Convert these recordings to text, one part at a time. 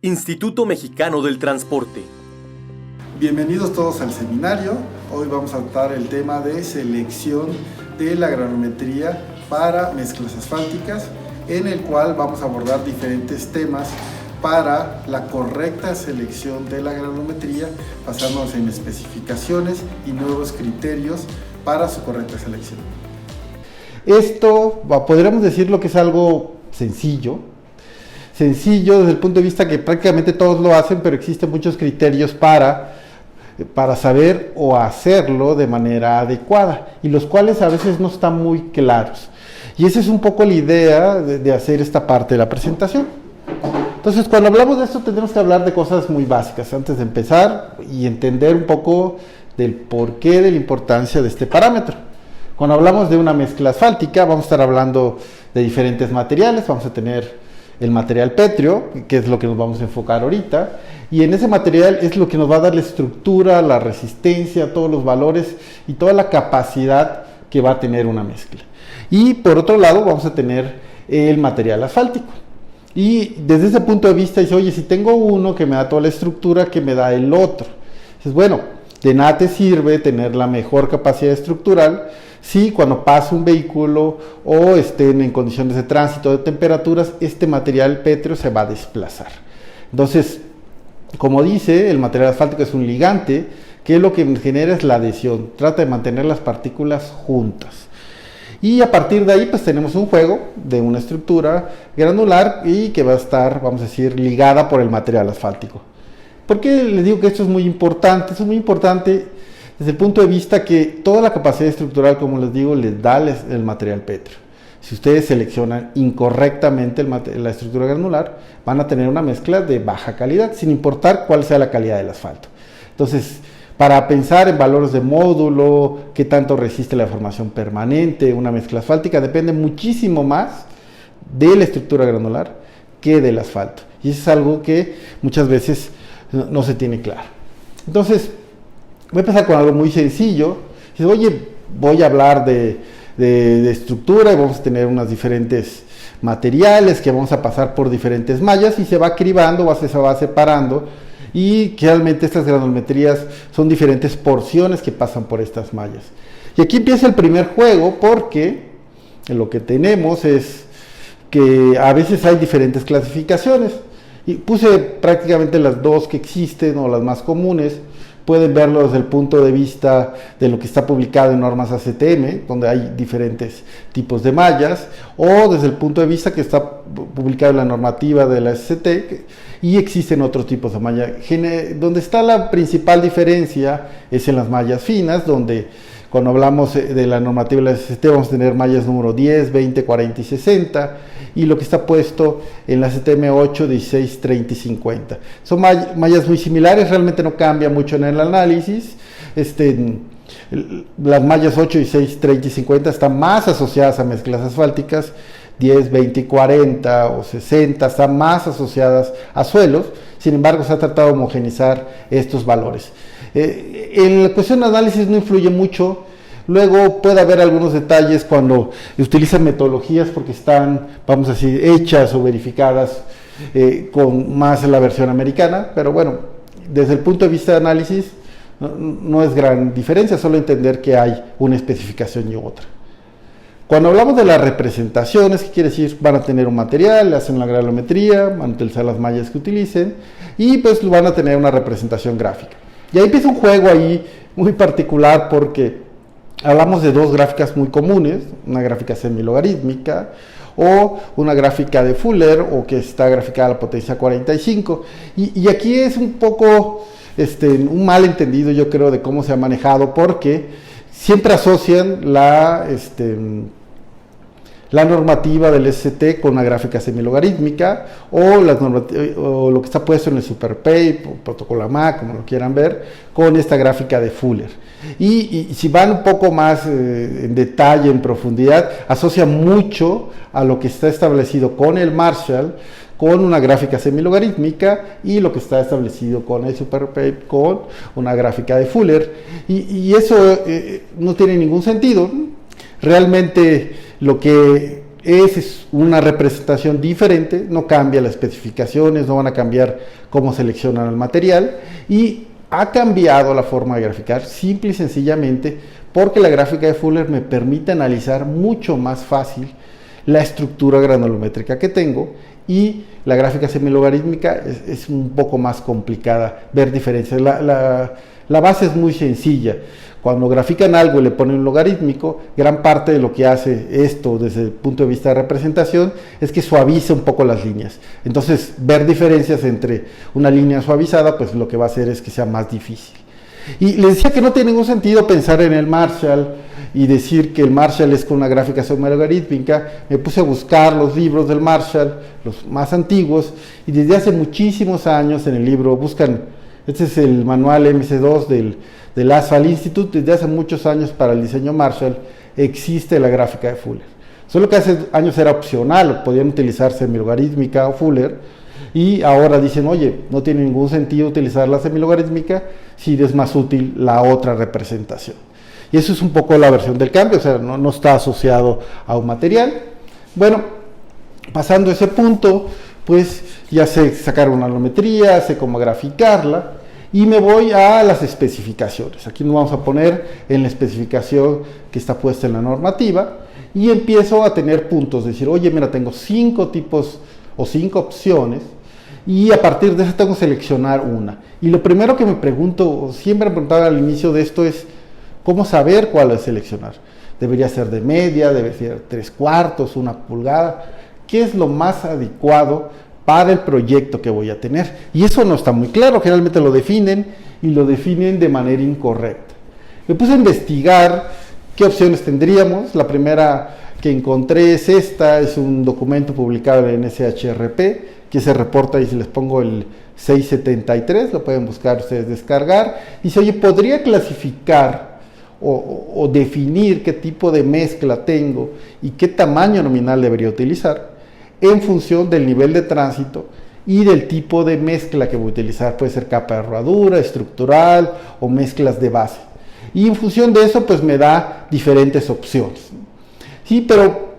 Instituto Mexicano del Transporte. Bienvenidos todos al seminario. Hoy vamos a tratar el tema de selección de la granometría para mezclas asfálticas, en el cual vamos a abordar diferentes temas para la correcta selección de la granometría, basándonos en especificaciones y nuevos criterios para su correcta selección. Esto podríamos decirlo que es algo sencillo desde el punto de vista que prácticamente todos lo hacen, pero existen muchos criterios para saber o hacerlo de manera adecuada, y los cuales a veces no están muy claros. Y esa es un poco la idea de hacer esta parte de la presentación. Entonces, cuando hablamos de esto, tenemos que hablar de cosas muy básicas antes de empezar y entender un poco del porqué de la importancia de este parámetro. Cuando hablamos de una mezcla asfáltica, vamos a estar hablando de diferentes materiales. Vamos a tener el material pétreo, que es lo que nos vamos a enfocar ahorita, y en ese material es lo que nos va a dar la estructura, la resistencia, todos los valores y toda la capacidad que va a tener una mezcla. Y por otro lado vamos a tener el material asfáltico, y desde ese punto de vista dice, oye, si tengo uno que me da toda la estructura, ¿qué me da el otro? Dices, bueno, de nada te sirve tener la mejor capacidad estructural si cuando pasa un vehículo o estén en condiciones de tránsito, de temperaturas, este material pétreo se va a desplazar. Entonces, como dice, el material asfáltico es un ligante, que lo que genera es la adhesión, trata de mantener las partículas juntas. Y a partir de ahí, pues tenemos un juego de una estructura granular y que va a estar, vamos a decir, ligada por el material asfáltico. ¿Por qué les digo que esto es muy importante? Esto es muy importante desde el punto de vista que toda la capacidad estructural, como les digo, les da el material pétreo. Si ustedes seleccionan incorrectamente la estructura granular, van a tener una mezcla de baja calidad, sin importar cuál sea la calidad del asfalto. Entonces, para pensar en valores de módulo, qué tanto resiste la deformación permanente, una mezcla asfáltica, depende muchísimo más de la estructura granular que del asfalto. Y eso es algo que muchas veces no se tiene claro. Entonces, voy a empezar con algo muy sencillo. Dices, oye, voy a hablar de estructura y vamos a tener unos diferentes materiales que vamos a pasar por diferentes mallas y se va cribando, se va separando, y realmente estas granometrías son diferentes porciones que pasan por estas mallas. Y aquí empieza el primer juego, porque lo que tenemos es que a veces hay diferentes clasificaciones. Y puse prácticamente las dos que existen o las más comunes. Pueden verlo desde el punto de vista de lo que está publicado en normas ACTM, donde hay diferentes tipos de mallas, o desde el punto de vista que está publicado en la normativa de la SCT, y existen otros tipos de malla. Donde está la principal diferencia es en las mallas finas, donde cuando hablamos de la normativa de la SCT vamos a tener mallas número 10, 20, 40 y 60, y lo que está puesto en la STM 8, 16, 30 y 50. Son mallas muy similares, realmente no cambia mucho en el análisis. Las mallas 8, 16, 30 y 50 están más asociadas a mezclas asfálticas, 10, 20 y 40 o 60 están más asociadas a suelos. Sin embargo, se ha tratado de homogeneizar estos valores. En la cuestión de análisis no influye mucho. Luego puede haber algunos detalles cuando utilizan metodologías porque están, vamos a decir, hechas o verificadas con más la versión americana, pero bueno, desde el punto de vista de análisis no es gran diferencia, solo entender que hay una especificación y otra. Cuando hablamos de las representaciones, ¿qué quiere decir? Van a tener un material, hacen la granometría, van a utilizar las mallas que utilicen y pues van a tener una representación gráfica. Y ahí empieza un juego ahí muy particular porque hablamos de dos gráficas muy comunes, una gráfica semilogarítmica o una gráfica de Fuller, o que está graficada a la potencia 45. Y aquí es un poco un malentendido, yo creo, de cómo se ha manejado, porque siempre asocian la normativa del SCT con una gráfica semilogarítmica o lo que está puesto en el SuperPape o protocolo AMA, como lo quieran ver, con esta gráfica de Fuller. Y si van un poco más en detalle, en profundidad, asocia mucho a lo que está establecido con el Marshall, con una gráfica semilogarítmica, y lo que está establecido con el SuperPape con una gráfica de Fuller. Y eso no tiene ningún sentido. Realmente lo que Esa es una representación diferente, no cambia las especificaciones, no van a cambiar cómo seleccionan el material, y ha cambiado la forma de graficar simple y sencillamente porque la gráfica de Fuller me permite analizar mucho más fácil la estructura granulométrica que tengo, y la gráfica semilogarítmica es un poco más complicada ver diferencias. La base es muy sencilla. Cuando grafican algo y le ponen un logarítmico, gran parte de lo que hace esto desde el punto de vista de representación es que suaviza un poco las líneas. Entonces, ver diferencias entre una línea suavizada, pues lo que va a hacer es que sea más difícil. Y les decía que no tiene ningún sentido pensar en el Marshall y decir que el Marshall es con una gráfica semilogarítmica. Me puse a buscar los libros del Marshall, los más antiguos, y desde hace muchísimos años en el libro buscan, este es el manual MC2 del Asphalt Institute, desde hace muchos años para el diseño Marshall existe la gráfica de Fuller. Solo que hace años era opcional, podían utilizar semilogarítmica o Fuller, y ahora dicen, oye, no tiene ningún sentido utilizar la semilogarítmica si es más útil la otra representación. Y eso es un poco la versión del cambio, o sea, no está asociado a un material. Bueno, pasando ese punto, pues ya sé sacar una alometría, sé cómo graficarla, y me voy a las especificaciones. Aquí nos vamos a poner en la especificación que está puesta en la normativa, y empiezo a tener puntos, decir, oye, mira, tengo 5 tipos o 5 opciones, y a partir de eso tengo que seleccionar una. Y lo primero que me pregunto, siempre me preguntaba al inicio de esto, es ¿cómo saber cuál es seleccionar? ¿Debería ser de media? ¿Debería ser 3/4, 1 pulgada? ¿Qué es lo más adecuado para el proyecto que voy a tener? Y eso no está muy claro, generalmente lo definen, y lo definen de manera incorrecta. Me puse a investigar qué opciones tendríamos. La primera que encontré es esta, es un documento publicado en SHRP, que se reporta, y si les pongo el 673, lo pueden buscar ustedes, descargar. Dice, oye, ¿podría clasificar o definir qué tipo de mezcla tengo y qué tamaño nominal debería utilizar en función del nivel de tránsito y del tipo de mezcla que voy a utilizar? Puede ser capa de herradura, estructural o mezclas de base. Y en función de eso, pues me da diferentes opciones. Sí, pero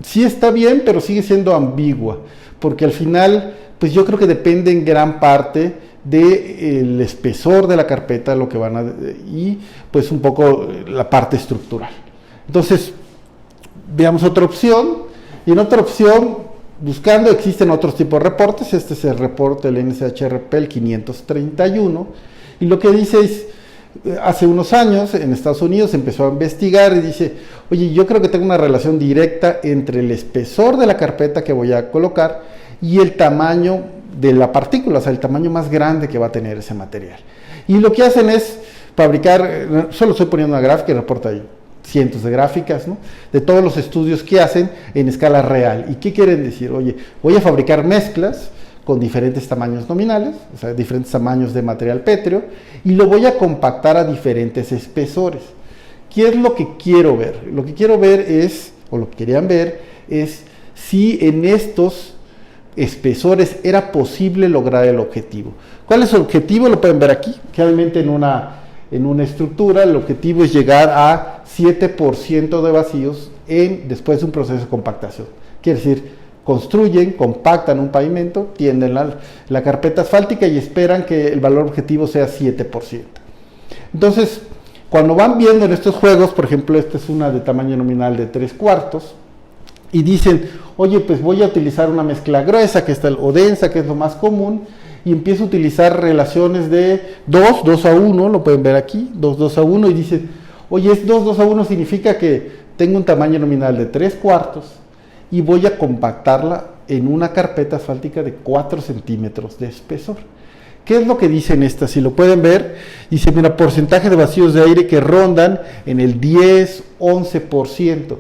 sí está bien, pero sigue siendo ambigua, porque al final, pues yo creo que depende en gran parte del espesor de la carpeta, lo que van a, y pues un poco la parte estructural. Entonces, veamos otra opción, y en otra opción, buscando, existen otros tipos de reportes. Este es el reporte del NSHRP, el 531, y lo que dice es, hace unos años en Estados Unidos empezó a investigar y dice, oye, yo creo que tengo una relación directa entre el espesor de la carpeta que voy a colocar y el tamaño de la partícula, o sea, el tamaño más grande que va a tener ese material. Y lo que hacen es fabricar, solo estoy poniendo una gráfica y reporta ahí cientos de gráficas, ¿no?, de todos los estudios que hacen en escala real. ¿Y qué quieren decir? Oye, voy a fabricar mezclas con diferentes tamaños nominales, o sea, diferentes tamaños de material pétreo, y lo voy a compactar a diferentes espesores. ¿Qué es lo que quiero ver? Lo que quiero ver es, o lo que querían ver, es si en estos espesores era posible lograr el objetivo. ¿Cuál es el objetivo? Lo pueden ver aquí. Generalmente en una estructura el objetivo es llegar a 7% de vacíos después de un proceso de compactación. Quiere decir, construyen, compactan un pavimento, tienden la carpeta asfáltica y esperan que el valor objetivo sea 7%. Entonces, cuando van viendo en estos juegos, por ejemplo, esta es una de tamaño nominal de 3/4, y dicen, oye, pues voy a utilizar una mezcla gruesa o densa, que es lo más común, y empiezo a utilizar relaciones de 2:1, lo pueden ver aquí, 2:1, y dicen, oye, 2:1 significa que tengo un tamaño nominal de 3/4, y voy a compactarla en una carpeta asfáltica de 4 centímetros de espesor. ¿Qué es lo que dicen estas? Si lo pueden ver, dice, mira, porcentaje de vacíos de aire que rondan en el 10-11%.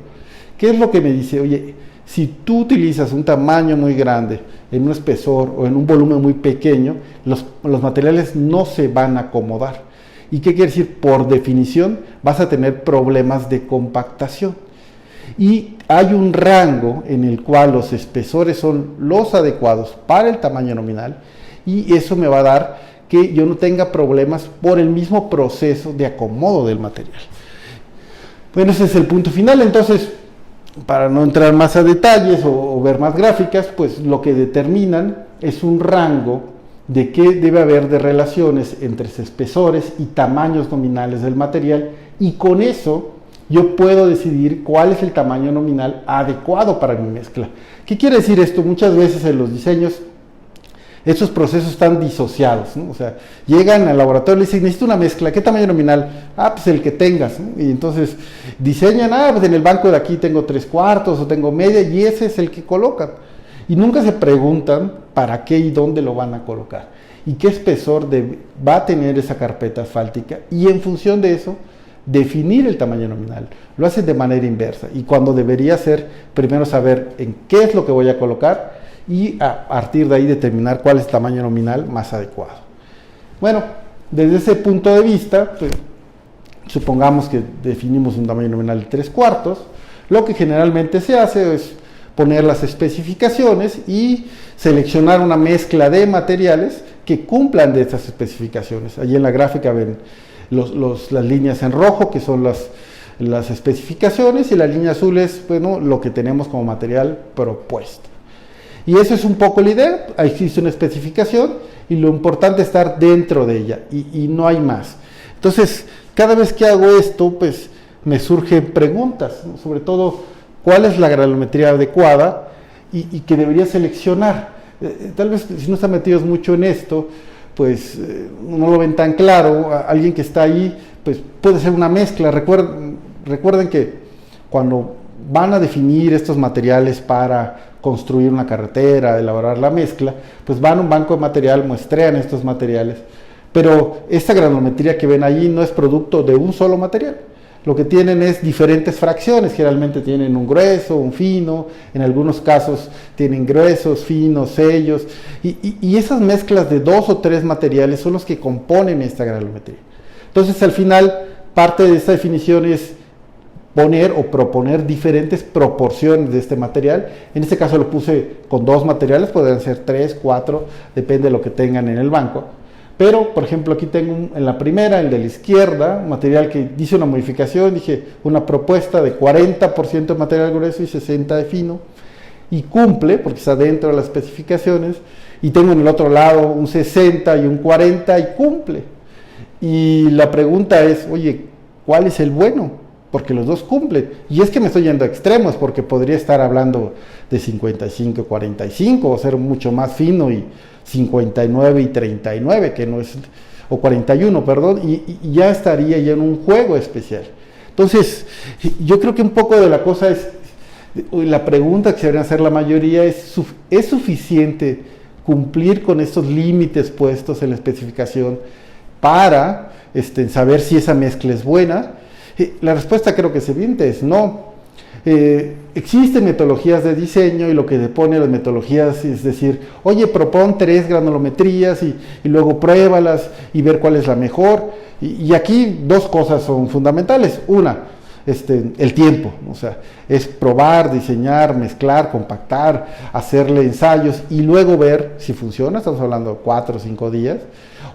¿Qué es lo que me dice? Oye, si tú utilizas un tamaño muy grande en un espesor o en un volumen muy pequeño, los materiales no se van a acomodar. ¿Y qué quiere decir? Por definición, vas a tener problemas de compactación. Y hay un rango en el cual los espesores son los adecuados para el tamaño nominal, y eso me va a dar que yo no tenga problemas por el mismo proceso de acomodo del material. Bueno, ese es el punto final. Entonces, para no entrar más a detalles o ver más gráficas, pues lo que determinan es un rango de qué debe haber de relaciones entre espesores y tamaños nominales del material, y con eso yo puedo decidir cuál es el tamaño nominal adecuado para mi mezcla. ¿Qué quiere decir esto? Muchas veces en los diseños estos procesos están disociados, ¿no? O sea, llegan al laboratorio y dicen, necesito una mezcla, ¿qué tamaño nominal? Pues el que tengas, ¿no? Y entonces diseñan, pues en el banco de aquí tengo 3/4 o tengo media, y ese es el que colocan. Y nunca se preguntan para qué y dónde lo van a colocar, y qué espesor va a tener esa carpeta asfáltica, y en función de eso, definir el tamaño nominal. Lo hacen de manera inversa, y cuando debería ser primero saber en qué es lo que voy a colocar, y a partir de ahí determinar cuál es el tamaño nominal más adecuado. Bueno, desde ese punto de vista, pues, supongamos que definimos un tamaño nominal de 3/4, lo que generalmente se hace es poner las especificaciones y seleccionar una mezcla de materiales que cumplan de estas especificaciones. Allí en la gráfica ven las líneas en rojo, que son las especificaciones, y la línea azul es, bueno, lo que tenemos como material propuesto. Y eso es un poco la idea. Existe una especificación y lo importante es estar dentro de ella, y no hay más. Entonces, cada vez que hago esto, pues me surgen preguntas, ¿no? Sobre todo, ¿cuál es la granulometría adecuada y que debería seleccionar? Tal vez si no están metidos mucho en esto, pues no lo ven tan claro. Alguien que está ahí, pues puede ser una mezcla. Recuerden que cuando van a definir estos materiales para construir una carretera, elaborar la mezcla, pues van a un banco de material, muestrean estos materiales, pero esta granulometría que ven allí no es producto de un solo material. Lo que tienen es diferentes fracciones, generalmente tienen un grueso, un fino, en algunos casos tienen gruesos, finos, sellos, y esas mezclas de 2 o 3 materiales son los que componen esta granulometría. Entonces, al final, parte de esta definición es poner o proponer diferentes proporciones de este material. En este caso lo puse con 2 materiales, podrían ser 3, 4, depende de lo que tengan en el banco. Pero, por ejemplo, aquí tengo en la primera, el de la izquierda, un material que dice una modificación, dije una propuesta de 40% de material grueso y 60% de fino, y cumple, porque está dentro de las especificaciones. Y tengo en el otro lado un 60 y un 40 y cumple. Y la pregunta es, oye, ¿cuál es el bueno? Porque los dos cumplen. Y es que me estoy yendo a extremos, porque podría estar hablando de 55-45, o ser mucho más fino y 59-39, que no es, o 41, perdón, y ya estaría ya en un juego especial. Entonces, yo creo que un poco de la cosa es, la pregunta que se deberían hacer la mayoría es suficiente cumplir con estos límites puestos en la especificación para saber si esa mezcla es buena? La respuesta creo que es evidente, es no. Existen metodologías de diseño, y lo que pone las metodologías es decir, oye, propon 3 granulometrías y luego pruébalas y ver cuál es la mejor. Y aquí 2 cosas son fundamentales. Una, el tiempo, o sea, es probar, diseñar, mezclar, compactar, hacerle ensayos y luego ver si funciona. Estamos hablando de 4 o 5 días.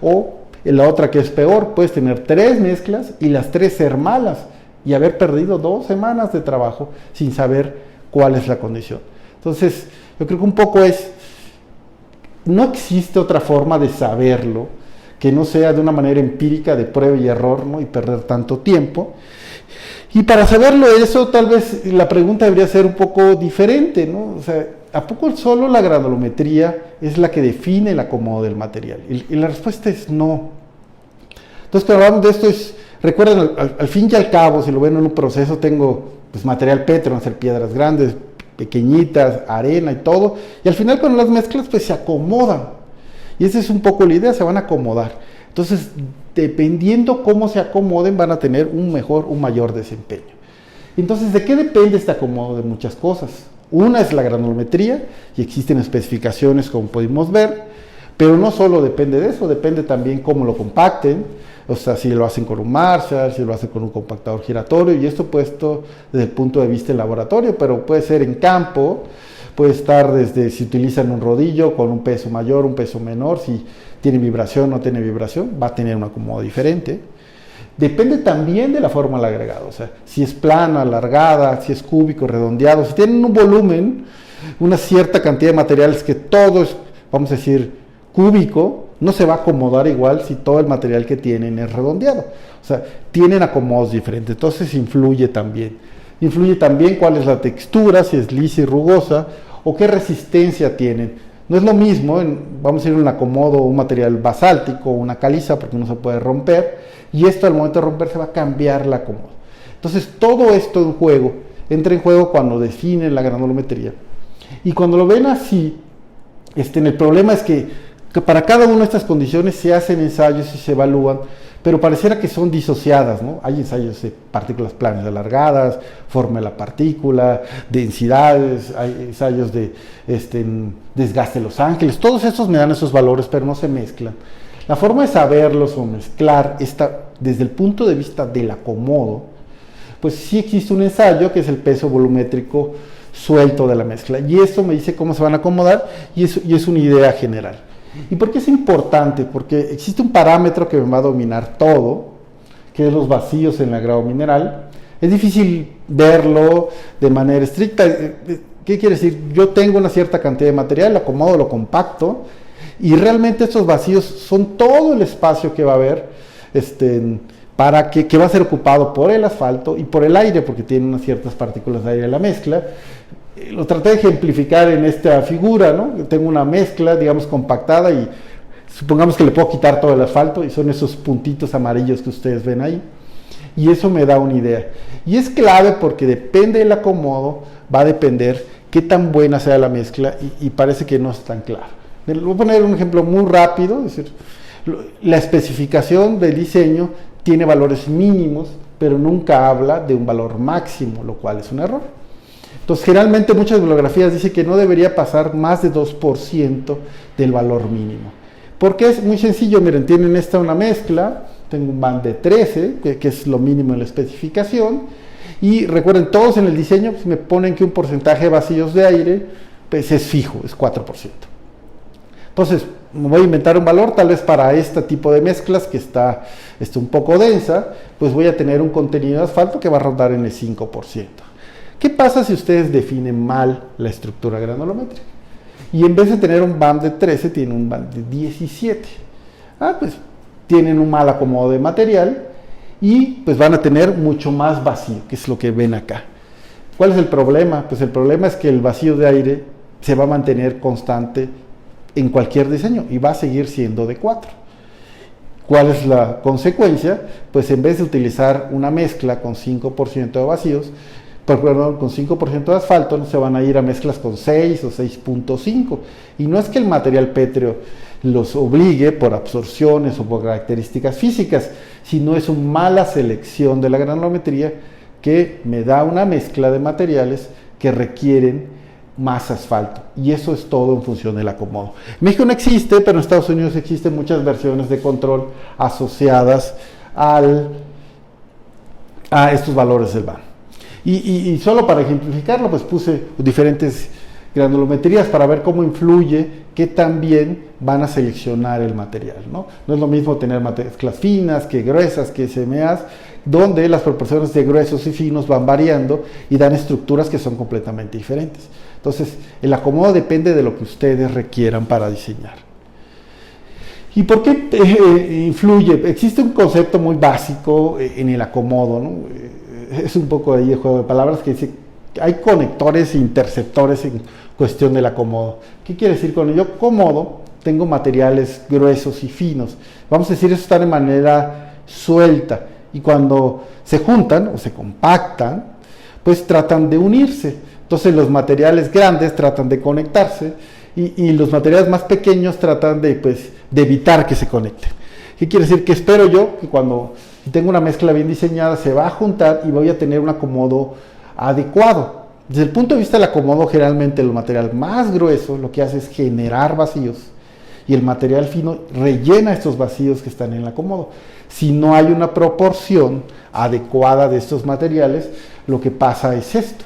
O la otra, que es peor, puedes tener 3 mezclas y las 3 ser malas y haber perdido 2 semanas de trabajo sin saber cuál es la condición. Entonces, yo creo que un poco no existe otra forma de saberlo que no sea de una manera empírica de prueba y error, ¿no? Y perder tanto tiempo. Y para saberlo eso, tal vez la pregunta debería ser un poco diferente, ¿no? O sea, ¿a poco solo la granulometría es la que define el acomodo del material? Y la respuesta es no. Entonces, cuando hablamos de esto, recuerden, al fin y al cabo, si lo ven en un proceso, tengo pues material petro, van a ser piedras grandes, pequeñitas, arena y todo, y al final cuando las mezclas pues se acomodan, y esa es un poco la idea, se van a acomodar. Entonces, dependiendo cómo se acomoden, van a tener un mayor desempeño. Entonces, ¿de qué depende este acomodo? De muchas cosas. Una es la granulometría, y existen especificaciones como pudimos ver, pero no solo depende de eso, depende también cómo lo compacten, o sea, si lo hacen con un Marshall, si lo hacen con un compactador giratorio, y esto puesto desde el punto de vista del laboratorio, pero puede ser en campo, puede estar desde si utilizan un rodillo con un peso mayor, un peso menor, si tiene vibración o no tiene vibración, va a tener un acomodo diferente. depende también de la forma del agregado, o sea, si es plana, alargada, si es cúbico, redondeado, si tienen un volumen, una cierta cantidad de materiales que todo es, vamos a decir, cúbico, no se va a acomodar igual si todo el material que tienen es redondeado. O sea, tienen acomodos diferentes, entonces influye también. Influye también cuál es la textura, si es lisa y rugosa, o qué resistencia tienen. No es lo mismo, vamos a ir en un acomodo, un material basáltico, una caliza, porque no se puede romper, y esto al momento de romperse va a cambiar el acomodo. Entonces, todo esto entra en juego cuando definen la granulometría. Y cuando lo ven así, el problema es que para cada una de estas condiciones se hacen ensayos y se evalúan, pero pareciera que son disociadas, ¿no? Hay ensayos de partículas planas alargadas, forma de la partícula, densidades, hay ensayos de desgaste de los ángeles, todos estos me dan esos valores, pero no se mezclan. La forma de saberlos o mezclar desde el punto de vista del acomodo, pues sí existe un ensayo que es el peso volumétrico suelto de la mezcla, y esto me dice cómo se van a acomodar, y es una idea general. ¿Y por qué es importante? Porque existe un parámetro que me va a dominar todo, que es los vacíos en el agregado mineral. Es difícil verlo de manera estricta. ¿Qué quiere decir? Yo tengo una cierta cantidad de material, lo acomodo, lo compacto, y realmente estos vacíos son todo el espacio que va a haber, que va a ser ocupado por el asfalto y por el aire, porque tiene unas ciertas partículas de aire en la mezcla. Lo traté de ejemplificar en esta figura, ¿no? Tengo una mezcla, digamos, compactada, y supongamos que le puedo quitar todo el asfalto, y son esos puntitos amarillos que ustedes ven ahí, y eso me da una idea. Y es clave porque depende del acomodo, va a depender qué tan buena sea la mezcla, y parece que no es tan claro. Voy a poner un ejemplo muy rápido, es decir, la especificación del diseño tiene valores mínimos, pero nunca habla de un valor máximo, lo cual es un error. Entonces, generalmente muchas bibliografías dicen que no debería pasar más de 2% del valor mínimo. Porque es muy sencillo, miren, tienen una mezcla, tengo un band de 13, que es lo mínimo en la especificación, y recuerden, todos en el diseño pues, me ponen que un porcentaje de vacíos de aire pues, es fijo, es 4%. Entonces, me voy a inventar un valor, tal vez para este tipo de mezclas que está un poco densa, pues voy a tener un contenido de asfalto que va a rondar en el 5%. ¿Qué pasa si ustedes definen mal la estructura granulométrica? Y en vez de tener un band de 13, tienen un band de 17. Pues tienen un mal acomodo de material y pues van a tener mucho más vacío, que es lo que ven acá. ¿Cuál es el problema? Pues el problema es que el vacío de aire se va a mantener constante en cualquier diseño y va a seguir siendo de 4. ¿Cuál es la consecuencia? Pues en vez de utilizar una mezcla con 5% de vacíos, con 5% de asfalto, se van a ir a mezclas con 6 o 6.5. Y no es que el material pétreo los obligue por absorciones o por características físicas, sino es una mala selección de la granulometría que me da una mezcla de materiales que requieren más asfalto. Y eso es todo en función del acomodo. En México no existe, pero en Estados Unidos existen muchas versiones de control asociadas a estos valores del BAN. Y solo para ejemplificarlo, pues puse diferentes granulometrías para ver cómo influye, que también van a seleccionar el material, ¿no? No es lo mismo tener mezclas finas que gruesas, que SMAs, donde las proporciones de gruesos y finos van variando y dan estructuras que son completamente diferentes. Entonces, el acomodo depende de lo que ustedes requieran para diseñar. ¿Y por qué influye? Existe un concepto muy básico en el acomodo, ¿no? Es un poco ahí el juego de palabras que dice que hay conectores e interceptores en cuestión del acomodo. ¿Qué quiere decir con ello? Acomodo, tengo materiales gruesos y finos. Vamos a decir, eso está de manera suelta. Y cuando se juntan o se compactan, pues tratan de unirse. Entonces los materiales grandes tratan de conectarse y los materiales más pequeños tratan de evitar que se conecten. ¿Qué quiere decir? Que espero yo que cuando tengo una mezcla bien diseñada se va a juntar y voy a tener un acomodo adecuado. Desde el punto de vista del acomodo, generalmente el material más grueso lo que hace es generar vacíos y el material fino rellena estos vacíos que están en el acomodo. Si no hay una proporción adecuada de estos materiales, lo que pasa es esto.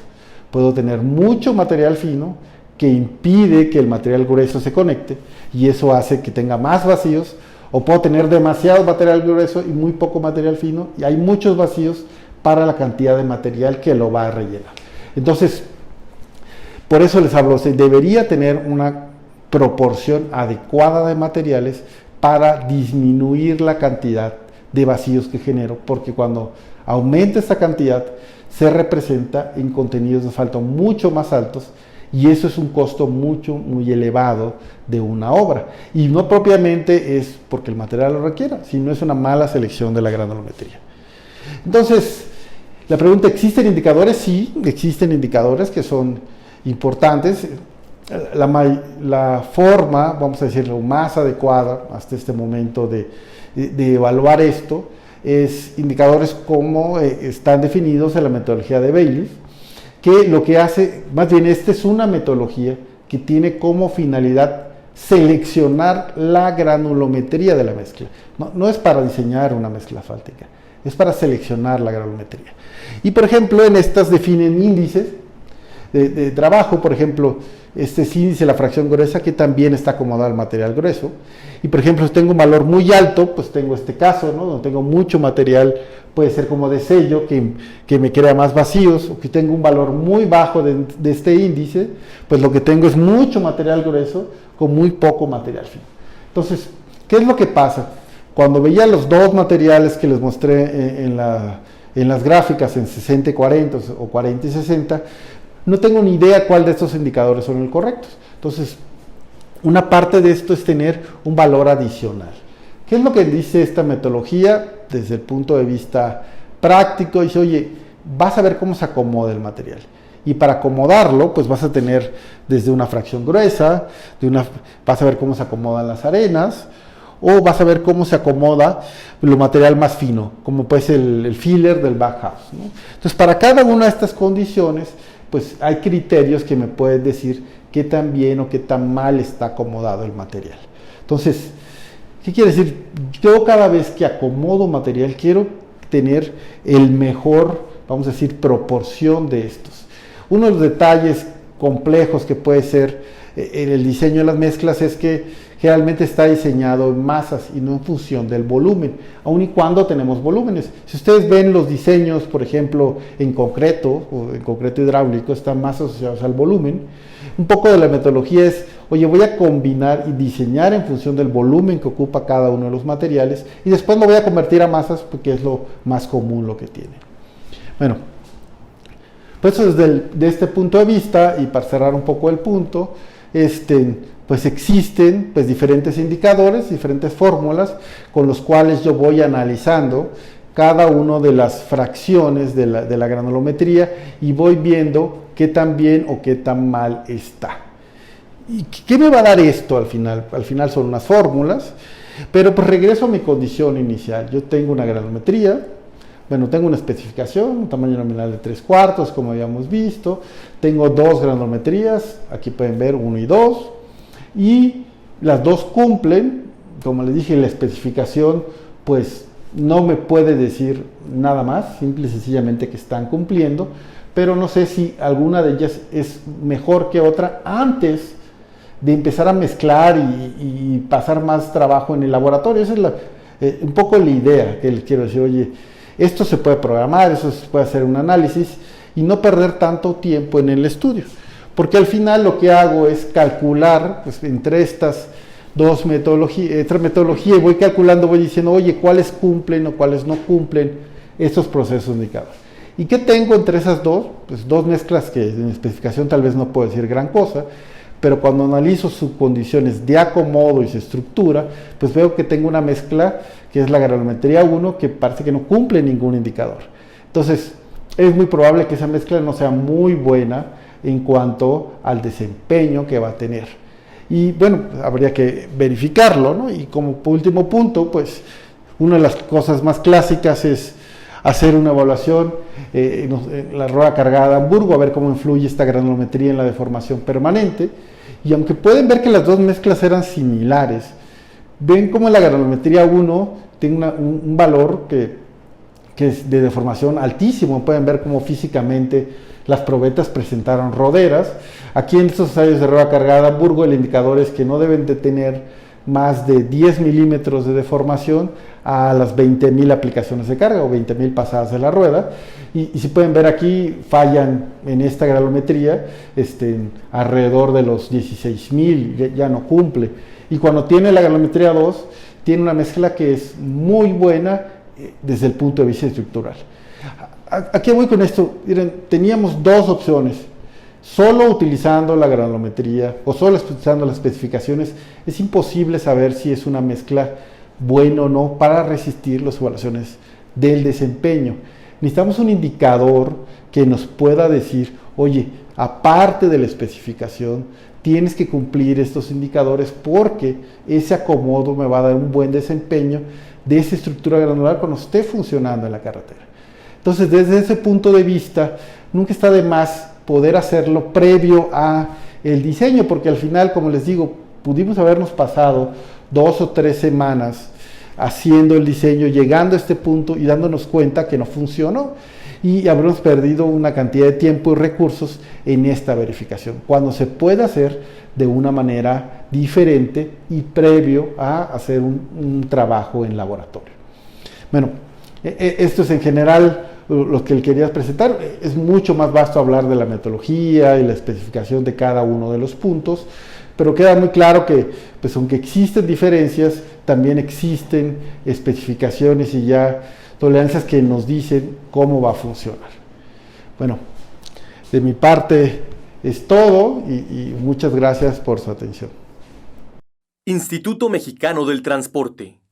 Puedo tener mucho material fino que impide que el material grueso se conecte y eso hace que tenga más vacíos o puedo tener demasiado material grueso y muy poco material fino, y hay muchos vacíos para la cantidad de material que lo va a rellenar. Entonces, por eso les hablo, se debería tener una proporción adecuada de materiales para disminuir la cantidad de vacíos que genero, porque cuando aumenta esta cantidad se representa en contenidos de asfalto mucho más altos, y eso es un costo muy elevado de una obra, y no propiamente es porque el material lo requiera, sino es una mala selección de la granulometría. Entonces, la pregunta, ¿existen indicadores? Sí, existen indicadores que son importantes. La forma, vamos a decirlo, más adecuada hasta este momento de evaluar esto es indicadores como están definidos en la metodología de Baylis, que lo que hace, más bien esta es una metodología que tiene como finalidad seleccionar la granulometría de la mezcla. No es para diseñar una mezcla asfáltica, es para seleccionar la granulometría. Y por ejemplo, en estas definen índices de trabajo. Por ejemplo, este es índice de la fracción gruesa, que también está acomodado al material grueso. Y por ejemplo, si tengo un valor muy alto, pues tengo este caso, ¿no? Donde tengo mucho material, puede ser como de sello, que me crea más vacíos, o que tengo un valor muy bajo de este índice, pues lo que tengo es mucho material grueso con muy poco material fino. Entonces, ¿qué es lo que pasa? Cuando veía los dos materiales que les mostré en las gráficas, en 60 y 40 o 40 y 60, no tengo ni idea cuál de estos indicadores son el correctos. Entonces, una parte de esto es tener un valor adicional. ¿Qué es lo que dice esta metodología desde el punto de vista práctico? Dice, oye, vas a ver cómo se acomoda el material. Y para acomodarlo, pues vas a tener desde una fracción gruesa, vas a ver cómo se acomodan las arenas, o vas a ver cómo se acomoda lo material más fino, como puede ser el filler del backhouse, ¿no? Entonces, para cada una de estas condiciones, pues hay criterios que me pueden decir qué tan bien o qué tan mal está acomodado el material. Entonces, ¿qué quiere decir? Yo cada vez que acomodo material quiero tener el mejor, vamos a decir, proporción de estos. Uno de los detalles complejos que puede ser en el diseño de las mezclas es que generalmente está diseñado en masas y no en función del volumen, aun y cuando tenemos volúmenes. Si ustedes ven los diseños, por ejemplo, en concreto o en concreto hidráulico, están más asociados al volumen. Un poco de la metodología es, oye, voy a combinar y diseñar en función del volumen que ocupa cada uno de los materiales, y después lo voy a convertir a masas porque es lo más común lo que tiene. Bueno, pues desde este punto de vista, y para cerrar un poco el punto, pues existen pues diferentes indicadores, diferentes fórmulas con los cuales yo voy analizando cada una de las fracciones de la granulometría y voy viendo qué tan bien o qué tan mal está. ¿Y qué me va a dar esto al final? Al final son unas fórmulas, pero pues regreso a mi condición inicial. Yo tengo una granulometría, bueno, tengo una especificación, un tamaño nominal de 3/4, como habíamos visto. Tengo dos granulometrías, aquí pueden ver 1 y 2, y las dos cumplen. Como les dije, la especificación pues no me puede decir nada más, simple y sencillamente que están cumpliendo, pero no sé si alguna de ellas es mejor que otra antes de empezar a mezclar y pasar más trabajo en el laboratorio. Esa es un poco la idea que les quiero decir. Oye, esto se puede programar, eso se puede hacer un análisis y no perder tanto tiempo en el estudio, porque al final lo que hago es calcular pues, entre estas dos metodologías, y voy calculando, voy diciendo, oye, cuáles cumplen o cuáles no cumplen estos procesos indicados. ¿Y qué tengo entre esas dos? Pues dos mezclas que en especificación tal vez no puedo decir gran cosa, pero cuando analizo sus condiciones de acomodo y su estructura, pues veo que tengo una mezcla que es la granulometría 1, que parece que no cumple ningún indicador. Entonces, es muy probable que esa mezcla no sea muy buena en cuanto al desempeño que va a tener. Y bueno, habría que verificarlo, ¿no? Y como último punto, pues, una de las cosas más clásicas es hacer una evaluación en la rueda cargada de Hamburgo, a ver cómo influye esta granulometría en la deformación permanente. Y aunque pueden ver que las dos mezclas eran similares, ven cómo la granulometría 1 tiene un valor que es de deformación altísimo. Pueden ver cómo físicamente las probetas presentaron roderas. Aquí en estos ensayos de rueda cargada de Hamburgo, el indicador es que no deben de tener más de 10 milímetros de deformación a las 20.000 aplicaciones de carga o 20.000 pasadas de la rueda. Y si pueden ver aquí, fallan en esta granulometría alrededor de los 16.000, ya no cumple. Y cuando tiene la granulometría 2, tiene una mezcla que es muy buena desde el punto de vista estructural. ¿A qué voy con esto? Miren, teníamos dos opciones. Solo utilizando la granulometría o solo utilizando las especificaciones es imposible saber si es una mezcla buena o no para resistir las evaluaciones del desempeño. Necesitamos un indicador que nos pueda decir, oye, aparte de la especificación, tienes que cumplir estos indicadores porque ese acomodo me va a dar un buen desempeño de esa estructura granular cuando esté funcionando en la carretera. Entonces, desde ese punto de vista, nunca está de más poder hacerlo previo a el diseño, porque al final, como les digo, pudimos habernos pasado 2 o 3 semanas haciendo el diseño, llegando a este punto y dándonos cuenta que no funcionó y habremos perdido una cantidad de tiempo y recursos en esta verificación, cuando se puede hacer de una manera diferente y previo a hacer un trabajo en laboratorio. Bueno, esto es en general lo que quería presentar. Es mucho más vasto hablar de la metodología y la especificación de cada uno de los puntos, pero queda muy claro que, pues, aunque existen diferencias, también existen especificaciones y ya tolerancias que nos dicen cómo va a funcionar. Bueno, de mi parte es todo y muchas gracias por su atención. Instituto Mexicano del Transporte.